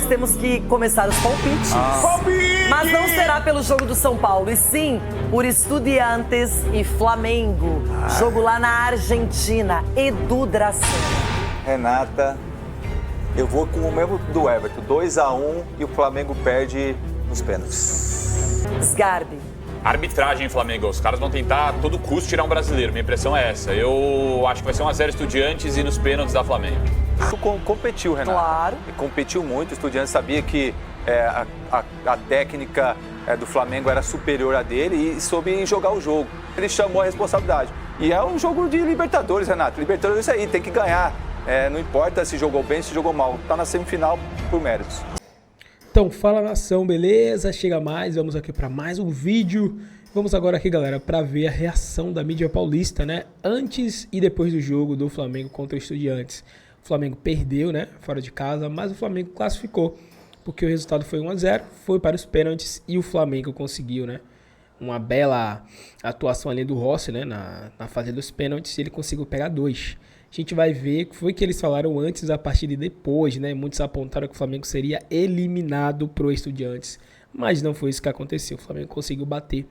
temos que começar os palpites. Mas não será pelo jogo do São Paulo, e sim por Estudiantes e Flamengo. Jogo lá na Argentina. Edu Dracena. Renata, eu vou com o mesmo do Everton, 2-1 e o Flamengo perde nos pênaltis. Sgarbi. Arbitragem, Flamengo. Os caras vão tentar a todo custo tirar um brasileiro. Minha impressão é essa. Eu acho que vai ser 1-0 Estudiantes e nos pênaltis da Flamengo. Tu competiu, Renata. Claro. E competiu muito. O Estudiantes sabia que a técnica do Flamengo era superior à dele e soube jogar o jogo. Ele chamou a responsabilidade. E é um jogo de Libertadores, Renato. Libertadores é isso aí, tem que ganhar. Não importa se jogou bem, se jogou mal. Tá na semifinal por méritos. Então, fala nação, beleza? Chega mais, vamos aqui para mais um vídeo. Vamos agora aqui, galera, para ver a reação da mídia paulista, né? Antes e depois do jogo do Flamengo contra o Estudiantes. O Flamengo perdeu, né? Fora de casa, mas o Flamengo classificou. Porque o resultado foi 1-0, foi para os pênaltis e o Flamengo conseguiu, né? Uma bela atuação ali do Rossi, né? Na fase dos pênaltis, ele conseguiu pegar 2. A gente vai ver o que foi que eles falaram antes da partida e depois, né? Muitos apontaram que o Flamengo seria eliminado pro Estudiantes, mas não foi isso que aconteceu. O Flamengo conseguiu bater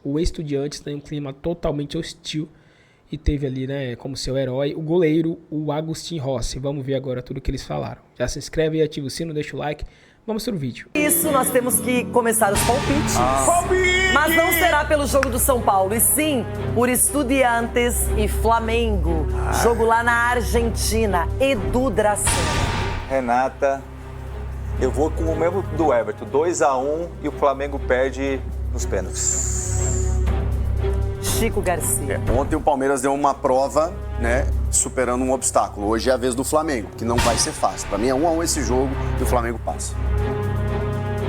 o Estudiantes em um clima totalmente hostil e teve ali, né, como seu herói, o goleiro, o Agustin Rossi. Vamos ver agora tudo que eles falaram. Já se inscreve e ativa o sino, deixa o like. Vamos pro vídeo. Isso, nós temos que começar os palpites. Mas não será pelo jogo do São Paulo, e sim por Estudiantes e Flamengo. Jogo lá na Argentina. Edu Dracena. Renata, eu vou com o mesmo do Everton, 2-1 e o Flamengo perde nos pênaltis. Chico Garcia. Ontem o Palmeiras deu uma prova, né, superando um obstáculo. Hoje é a vez do Flamengo, que não vai ser fácil. Para mim é 1-1 esse jogo e o Flamengo passa.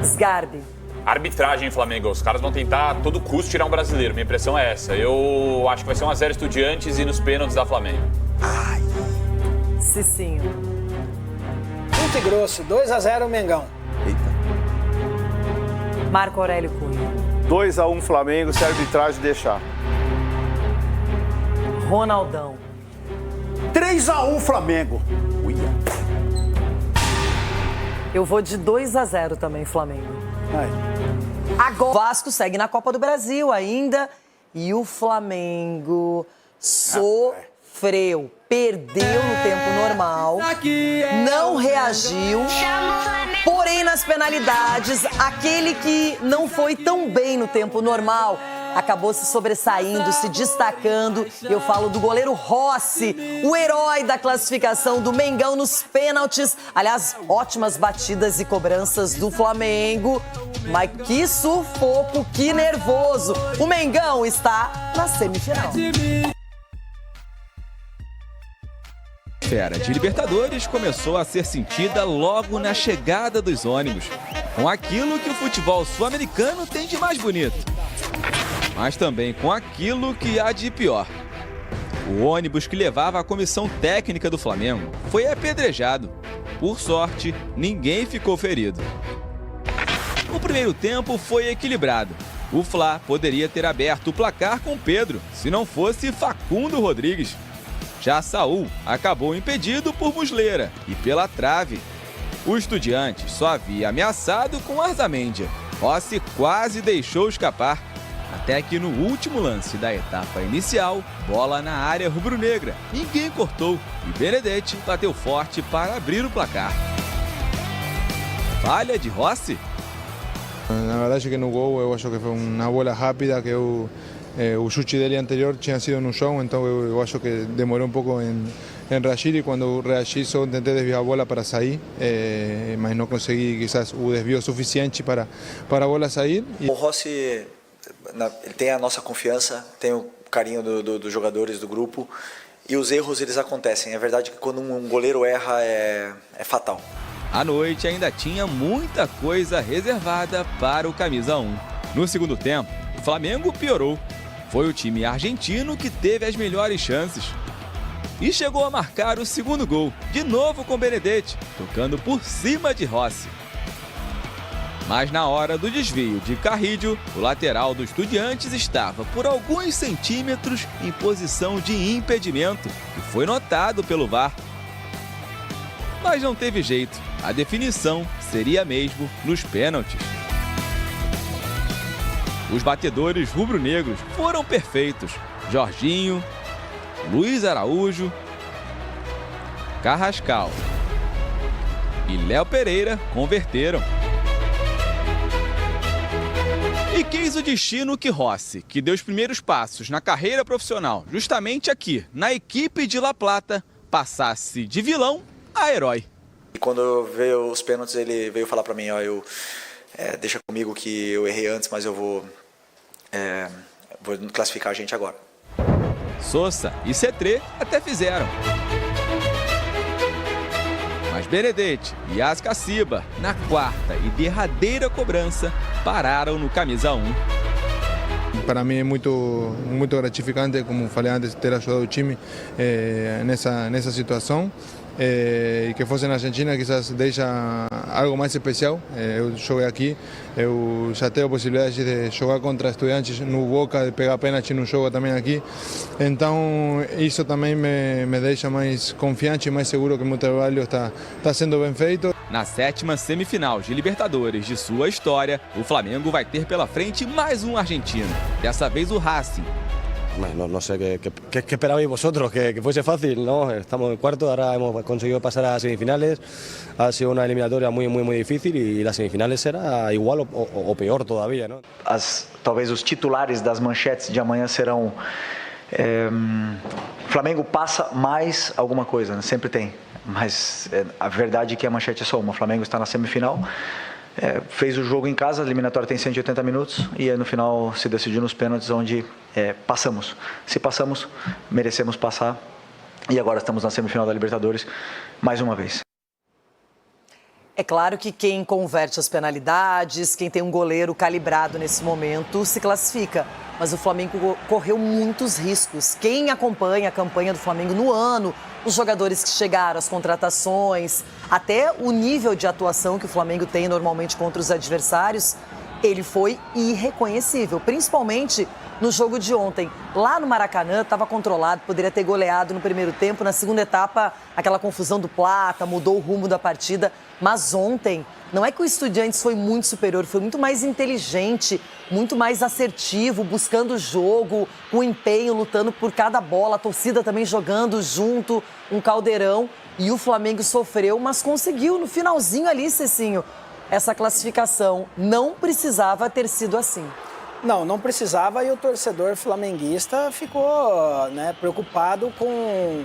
Sgarbi. Arbitragem, Flamengo. Os caras vão tentar a todo custo tirar um brasileiro. Minha impressão é essa. Eu acho que vai ser 1-0 Estudiantes e nos pênaltis da Flamengo. Cicinho. Ponto Grosso, 2-0 Mengão. Eita. Marco Aurélio Cunha. 2-1 Flamengo, se a arbitragem deixar. Ronaldão. 3-1 Flamengo. Eu vou de 2-0 também, Flamengo. Ai. Agora, o Vasco segue na Copa do Brasil ainda e o Flamengo sofreu, perdeu no tempo normal, não reagiu, porém nas penalidades, aquele que não foi tão bem no tempo normal acabou se sobressaindo, se destacando. Eu falo do goleiro Rossi, o herói da classificação do Mengão nos pênaltis. Aliás, ótimas batidas e cobranças do Flamengo. Mas que sufoco, que nervoso. O Mengão está na semifinal. A fera de Libertadores começou a ser sentida logo na chegada dos ônibus, com aquilo que o futebol sul-americano tem de mais bonito, mas também com aquilo que há de pior. O ônibus que levava a comissão técnica do Flamengo foi apedrejado. Por sorte, ninguém ficou ferido. O primeiro tempo foi equilibrado. O Fla poderia ter aberto o placar com Pedro, se não fosse Facundo Rodrigues. Já Saul acabou impedido por Muslera e pela trave. O Estudiantes só havia ameaçado com Arzamendia. Rossi quase deixou escapar, até que no último lance da etapa inicial, bola na área rubro-negra. Ninguém cortou e Benedetti bateu forte para abrir o placar. Falha de Rossi? Na verdade é que no gol eu acho que foi uma bola rápida que o chute dele anterior tinha sido no chão, então eu acho que demorou um pouco em reagir e quando reagi só tentei desviar a bola para sair, mas não consegui quizás o desvio suficiente para a bola sair. O Rossi ele tem a nossa confiança, tem o carinho dos jogadores do grupo e os erros eles acontecem. É verdade que quando um goleiro erra é fatal. A noite ainda tinha muita coisa reservada para o camisa 1. No segundo tempo, o Flamengo piorou. Foi o time argentino que teve as melhores chances. E chegou a marcar o segundo gol, de novo com Benedetti, tocando por cima de Rossi. Mas na hora do desvio de Carrillo, o lateral do Estudiantes estava por alguns centímetros em posição de impedimento, que foi notado pelo VAR. Mas não teve jeito, a definição seria mesmo nos pênaltis. Os batedores rubro-negros foram perfeitos. Jorginho, Luiz Araújo, Carrascal e Léo Pereira converteram. E quis o destino que Rossi, que deu os primeiros passos na carreira profissional justamente aqui, na equipe de La Plata, passasse de vilão a herói. E quando veio os pênaltis, ele veio falar para mim, ó, deixa comigo que eu errei antes, mas eu vou classificar a gente agora. Sosa e Cetré até fizeram. Mas Benedetti e Ascaciba, na quarta e derradeira cobrança, pararam no camisa 1. Para mim é muito gratificante, como falei antes, ter ajudado o time nessa situação. E que fosse na Argentina quizás deixa algo mais especial. Eu joguei aqui, eu já tenho a possibilidade de jogar contra Estudiantes no Boca, de pegar pênalti no jogo também aqui. Então isso também me deixa mais confiante e mais seguro que o meu trabalho está sendo bem feito. Na 7ª semifinal de Libertadores de sua história, o Flamengo vai ter pela frente mais um argentino, dessa vez o Racing. No sé qué esperabais vosotros, que fuese fácil, ¿no? Estamos en cuarto, ahora hemos conseguido pasar a semifinales, ha sido una eliminatoria muy difícil y las semifinales será igual o peor todavía, ¿no? Talvez os titulares das manchetes de amanhã serão Flamengo passa mais alguma coisa, né? Sempre tem, mas a verdade é que a manchete é só uma, o Flamengo está na semifinal. Fez o jogo em casa, a eliminatória tem 180 minutos e aí no final se decidiu nos pênaltis onde passamos. Se passamos, merecemos passar e agora estamos na semifinal da Libertadores mais uma vez. É claro que quem converte as penalidades, quem tem um goleiro calibrado nesse momento, se classifica. Mas o Flamengo correu muitos riscos. Quem acompanha a campanha do Flamengo no ano, os jogadores que chegaram, as contratações, até o nível de atuação que o Flamengo tem normalmente contra os adversários, ele foi irreconhecível, principalmente no jogo de ontem. Lá no Maracanã, estava controlado, poderia ter goleado no primeiro tempo. Na segunda etapa, aquela confusão do Plata, mudou o rumo da partida. Mas ontem, não é que o Estudiantes foi muito superior, foi muito mais inteligente, muito mais assertivo, buscando o jogo, com empenho, lutando por cada bola, a torcida também jogando junto, um caldeirão. E o Flamengo sofreu, mas conseguiu no finalzinho ali, Cecinho, essa classificação. Não precisava ter sido assim. Não precisava, e o torcedor flamenguista ficou, preocupado com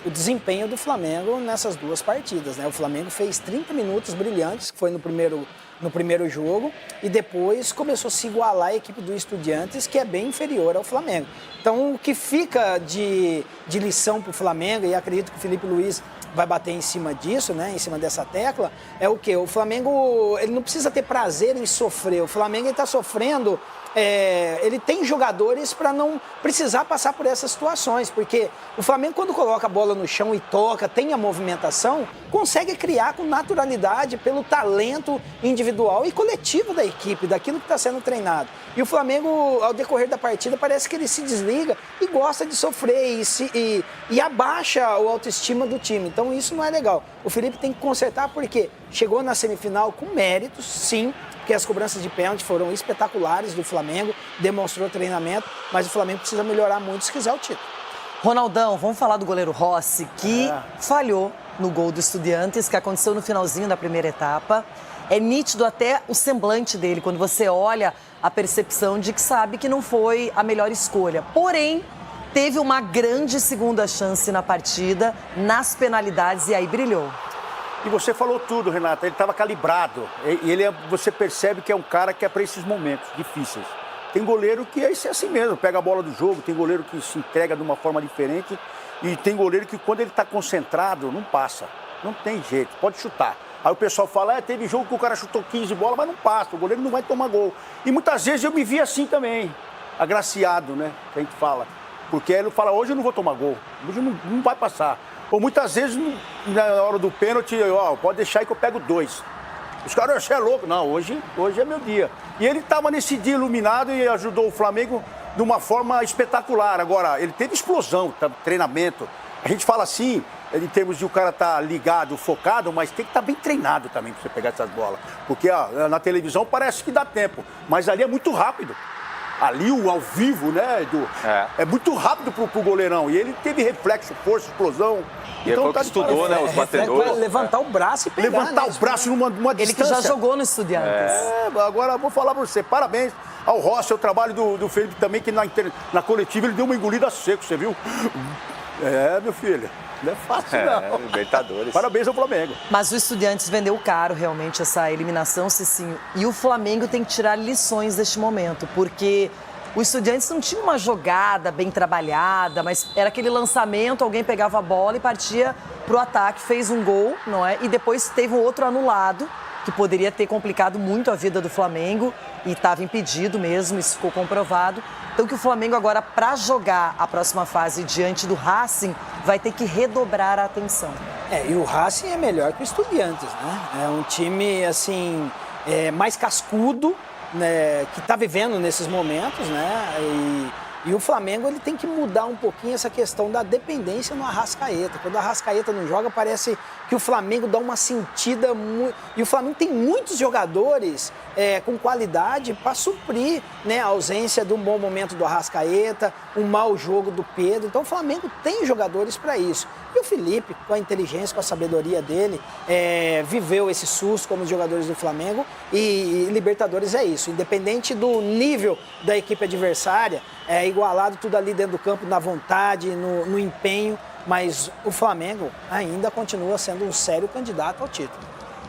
o desempenho do Flamengo nessas duas partidas, né? O Flamengo fez 30 minutos brilhantes, que foi no primeiro jogo, e depois começou a se igualar a equipe do Estudiantes, que é bem inferior ao Flamengo. Então, o que fica de lição para o Flamengo, e acredito que o Felipe Luiz vai bater em cima disso, né, em cima dessa tecla, é o quê? O Flamengo, ele não precisa ter prazer em sofrer. O Flamengo está sofrendo, ele tem jogadores para não precisar passar por essas situações, porque o Flamengo, quando coloca a bola no chão e toca, tem a movimentação, consegue criar com naturalidade pelo talento individual e coletivo da equipe, daquilo que está sendo treinado. E o Flamengo, ao decorrer da partida, parece que ele se desliga e gosta de sofrer e abaixa a autoestima do time. Então isso não é legal. O Felipe tem que consertar porque chegou na semifinal com méritos, sim, porque as cobranças de pênalti foram espetaculares do Flamengo, demonstrou treinamento, mas o Flamengo precisa melhorar muito se quiser o título. Ronaldão, vamos falar do goleiro Rossi, que falhou no gol do Estudiantes, que aconteceu no finalzinho da primeira etapa. É nítido até o semblante dele, quando você olha a percepção de que sabe que não foi a melhor escolha. Porém, teve uma grande segunda chance na partida, nas penalidades, e aí brilhou. E você falou tudo, Renata, ele estava calibrado. E você percebe que é um cara que é para esses momentos difíceis. Tem goleiro que é assim mesmo, pega a bola do jogo, tem goleiro que se entrega de uma forma diferente e tem goleiro que quando ele está concentrado, não passa. Não tem jeito, pode chutar. Aí o pessoal fala, teve jogo que o cara chutou 15 bolas, mas não passa, o goleiro não vai tomar gol. E muitas vezes eu me vi assim também, agraciado, né, que a gente fala. Porque ele fala, hoje eu não vou tomar gol, hoje não vai passar. Ou muitas vezes, na hora do pênalti, pode deixar aí que eu pego 2. Os caras, você é louco. Não, hoje é meu dia. E ele estava nesse dia iluminado e ajudou o Flamengo de uma forma espetacular. Agora, ele teve explosão, treinamento. A gente fala assim, em termos de o cara estar ligado, focado, mas tem que estar bem treinado também para você pegar essas bolas. Porque na televisão parece que dá tempo, mas ali é muito rápido. Ali o ao vivo, né, Edu? É muito rápido pro goleirão. E ele teve reflexo, força, explosão. E então, ele estudou, né, os batedores. Levantar o braço e pegar. Levantar o braço numa distância. Ele que já jogou no Estudiantes. Agora eu vou falar pra você, parabéns ao Rossi, ao trabalho do Felipe também, que na coletiva ele deu uma engolida seco, você viu? Meu filho, não é fácil não. Libertadores. Parabéns ao Flamengo. Mas o Estudiantes vendeu caro realmente essa eliminação, Cicinho. E o Flamengo tem que tirar lições deste momento, porque o Estudiantes não tinha uma jogada bem trabalhada, mas era aquele lançamento, alguém pegava a bola e partia pro ataque, fez um gol, não é? E depois teve um outro anulado, que poderia ter complicado muito a vida do Flamengo e estava impedido mesmo, isso ficou comprovado. Então que o Flamengo agora, para jogar a próxima fase diante do Racing, vai ter que redobrar a atenção. E o Racing é melhor que o Estudiantes, né? É um time, assim, mais cascudo, né, que está vivendo nesses momentos, né? E o Flamengo ele tem que mudar um pouquinho essa questão da dependência no Arrascaeta. Quando o Arrascaeta não joga, parece que o Flamengo dá uma sentida... E o Flamengo tem muitos jogadores com qualidade para suprir, né, a ausência de um bom momento do Arrascaeta, um mau jogo do Pedro. Então o Flamengo tem jogadores para isso. E o Felipe, com a inteligência, com a sabedoria dele, viveu esse susto como os jogadores do Flamengo. E Libertadores é isso. Independente do nível da equipe adversária, igualado tudo ali dentro do campo, na vontade, no empenho, mas o Flamengo ainda continua sendo um sério candidato ao título.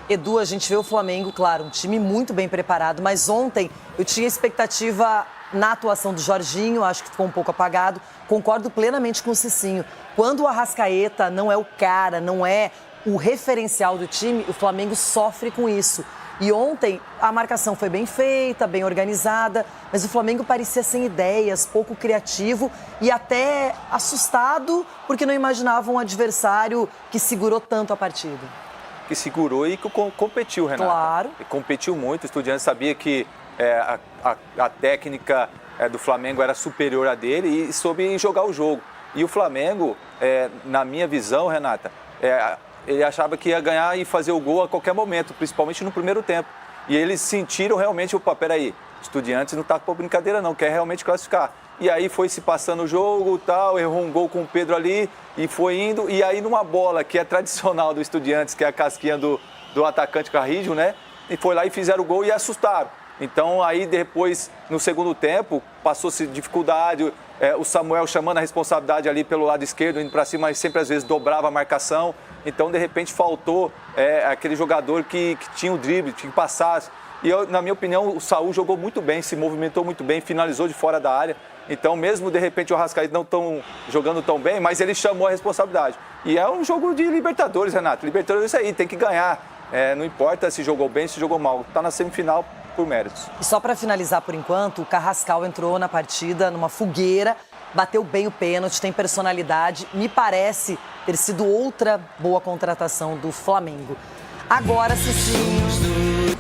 Edu, a gente vê o Flamengo, claro, um time muito bem preparado, mas ontem eu tinha expectativa na atuação do Jorginho, acho que ficou um pouco apagado, concordo plenamente com o Cicinho. Quando o Arrascaeta não é o cara, não é o referencial do time, o Flamengo sofre com isso. E ontem a marcação foi bem feita, bem organizada, mas o Flamengo parecia sem ideias, pouco criativo e até assustado porque não imaginava um adversário que segurou tanto a partida. Que segurou e que competiu, Renata. Claro. E competiu muito, o Estudiantes sabia que a técnica do Flamengo era superior a dele e soube jogar o jogo. E o Flamengo, na minha visão, Renata, ele achava que ia ganhar e fazer o gol a qualquer momento, principalmente no primeiro tempo. E eles sentiram realmente peraí, Estudiantes não tá por brincadeira não, quer realmente classificar. E aí foi se passando o jogo, tal, errou um gol com o Pedro ali e foi indo. E aí numa bola que é tradicional do Estudiantes, que é a casquinha do atacante Carrillo, né? E foi lá e fizeram o gol e assustaram. Então aí depois, no segundo tempo, passou-se dificuldade, o Samuel chamando a responsabilidade ali pelo lado esquerdo, indo para cima, mas sempre às vezes dobrava a marcação. Então, de repente, faltou aquele jogador que tinha o drible, tinha que passar. E, na minha opinião, o Saúl jogou muito bem, se movimentou muito bem, finalizou de fora da área. Então, mesmo, de repente, o Arrascaeta não tão jogando tão bem, mas ele chamou a responsabilidade. E é um jogo de Libertadores, Renato. Libertadores é isso aí, tem que ganhar. Não importa se jogou bem, se jogou mal. Está na semifinal por méritos. E só para finalizar por enquanto, o Carrascal entrou na partida numa fogueira, bateu bem o pênalti, tem personalidade. Me parece ter sido outra boa contratação do Flamengo. Agora, Cicinho.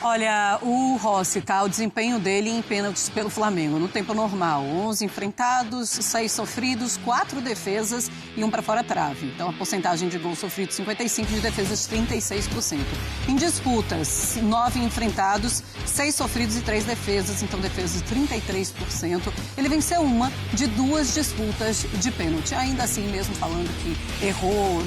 Olha, o Rossi, tá? O desempenho dele em pênaltis pelo Flamengo. No tempo normal, 11 enfrentados, 6 sofridos, 4 defesas e 1 para fora trave. Então, a porcentagem de gols sofridos, 55%, de defesas, 36%. Em disputas, 9 enfrentados, 6 sofridos e 3 defesas. Então, defesas, 33%. Ele venceu uma de 2 disputas de pênalti. Ainda assim, mesmo falando que errou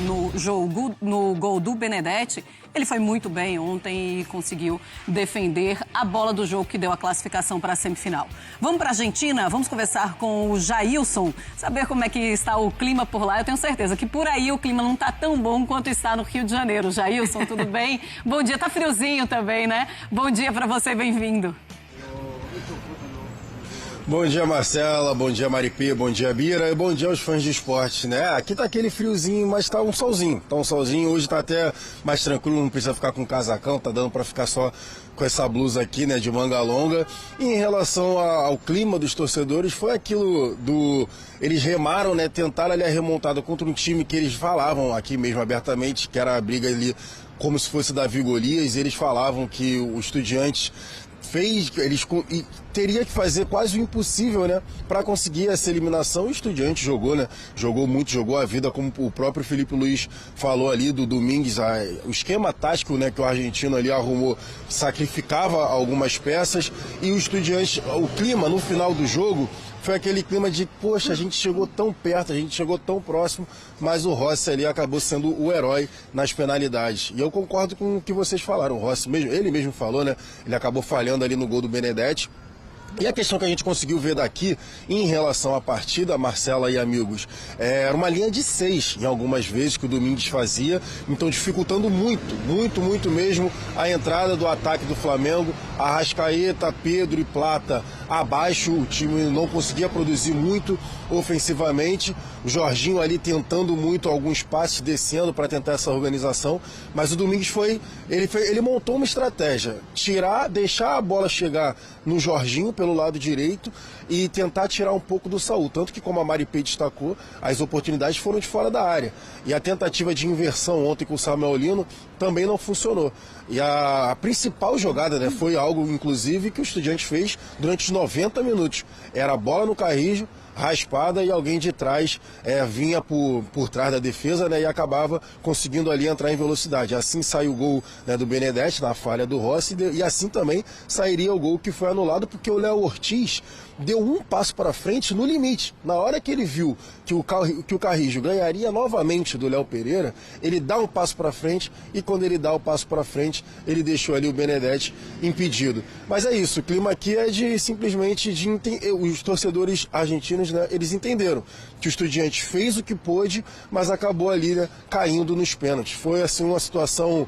no gol do Benedetti, ele foi muito bem ontem e conseguiu defender a bola do jogo que deu a classificação para a semifinal. Vamos para a Argentina? Vamos conversar com o Jailson, saber como é que está o clima por lá. Eu tenho certeza que por aí o clima não está tão bom quanto está no Rio de Janeiro. Jailson, tudo bem? Bom dia, tá friozinho também, né? Bom dia para você, bem-vindo. Bom dia, Marcela, bom dia, Maripi, bom dia, Bira, e bom dia aos fãs de esporte, né? Aqui tá aquele friozinho, mas tá um solzinho. Hoje tá até mais tranquilo, não precisa ficar com casacão, tá dando pra ficar só com essa blusa aqui, né, de manga longa. E em relação ao clima dos torcedores, foi aquilo eles remaram, né, tentaram ali a remontada contra um time que eles falavam aqui mesmo abertamente, que era a briga ali como se fosse Davi Golias, e eles falavam que o Estudiantes teria que fazer quase o impossível, né, para conseguir essa eliminação. O Estudiantes jogou, né, jogou muito, jogou a vida, como o próprio Felipe Luiz falou ali do Domingues, o esquema tático, né, que o argentino ali arrumou, sacrificava algumas peças, e o Estudiantes, o clima no final do jogo foi aquele clima de, poxa, a gente chegou tão perto, a gente chegou tão próximo, mas o Rossi ali acabou sendo o herói nas penalidades. E eu concordo com o que vocês falaram. O Rossi, ele mesmo falou, né? Ele acabou falhando ali no gol do Benedetti. E a questão que a gente conseguiu ver daqui, em relação à partida, Marcela e amigos, era uma linha de 6, em algumas vezes, que o Domingues fazia, então dificultando muito mesmo a entrada do ataque do Flamengo. Arrascaeta, Pedro e Plata abaixo, o time não conseguia produzir muito ofensivamente. O Jorginho ali tentando muito alguns passes, descendo para tentar essa organização, mas o Domingues ele montou uma estratégia, deixar a bola chegar no Jorginho pelo lado direito e tentar tirar um pouco do Saul, tanto que, como a Maripê destacou, as oportunidades foram de fora da área, e a tentativa de inversão ontem com o Samuel Lino também não funcionou. E a principal jogada, né, foi algo, inclusive, que o Estudiantes fez durante os 90 minutos. Era a bola no Carrijo, raspada, e alguém de trás vinha por trás da defesa, né, e acabava conseguindo ali entrar em velocidade. Assim saiu o gol, né, do Benedetti na falha do Rossi, e assim também sairia o gol que foi anulado, porque o Léo Ortiz deu um passo para frente no limite. Na hora que ele viu que o Carrijo ganharia novamente do Léo Pereira, ele dá um passo para frente, e quando ele dá o passo para frente, ele deixou ali o Benedetti impedido. Mas é isso, o clima aqui é de simplesmente os torcedores argentinos, né, eles entenderam que o Estudiantes fez o que pôde, mas acabou ali, né, caindo nos pênaltis. Foi assim uma situação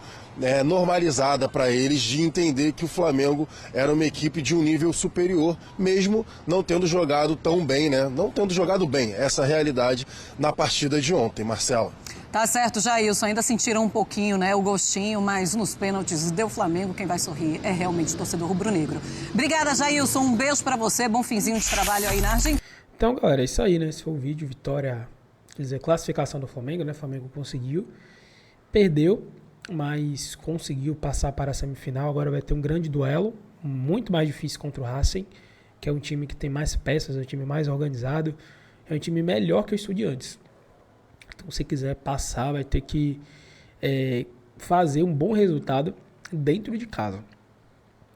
normalizada para eles, de entender que o Flamengo era uma equipe de um nível superior, mesmo não tendo jogado tão bem, né? Não tendo jogado bem, essa realidade na partida de ontem, Marcela. Tá certo, Jailson, ainda sentiram um pouquinho, né, o gostinho, mas nos pênaltis deu Flamengo, quem vai sorrir é realmente o torcedor rubro-negro. Obrigada, Jailson, um beijo para você, bom finzinho de trabalho aí na Argentina. Então, galera, é isso aí, né? Esse foi o vídeo, vitória, quer dizer, classificação do Flamengo, né? O Flamengo conseguiu, perdeu, mas conseguiu passar para a semifinal. Agora vai ter um grande duelo, muito mais difícil contra o Racing, que é um time que tem mais peças, é um time mais organizado, é um time melhor que o Estudiantes. Então, se quiser passar, vai ter que fazer um bom resultado dentro de casa.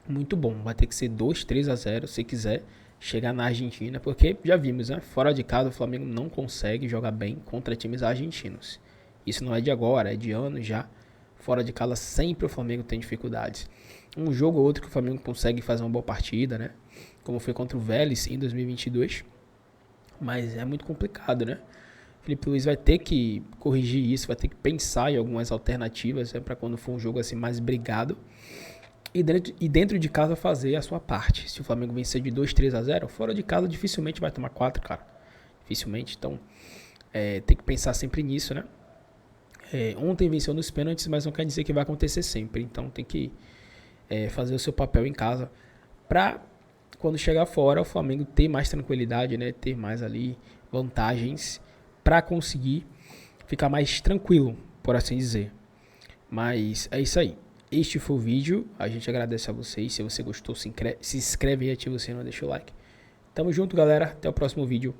Muito bom, vai ter que ser 2-3-0 se quiser chegar na Argentina, porque já vimos, né? Fora de casa o Flamengo não consegue jogar bem contra times argentinos. Isso não é de agora, é de anos já. Fora de casa sempre o Flamengo tem dificuldades. Um jogo ou outro que o Flamengo consegue fazer uma boa partida, né? Como foi contra o Vélez em 2022. Mas é muito complicado, né? Felipe Luiz vai ter que corrigir isso, vai ter que pensar em algumas alternativas, para quando for um jogo assim mais brigado. E dentro de casa fazer a sua parte. Se o Flamengo vencer de 2-3-0, fora de casa dificilmente vai tomar 4, cara. Dificilmente. Então tem que pensar sempre nisso, né? Ontem venceu nos pênaltis, mas não quer dizer que vai acontecer sempre. Então tem que fazer o seu papel em casa para quando chegar fora o Flamengo ter mais tranquilidade, né? Ter mais ali vantagens para conseguir ficar mais tranquilo, por assim dizer. Mas é isso aí. Este foi o vídeo. A gente agradece a vocês. Se você gostou, se inscreve e ativa o sininho, deixa o like. Tamo junto, galera. Até o próximo vídeo.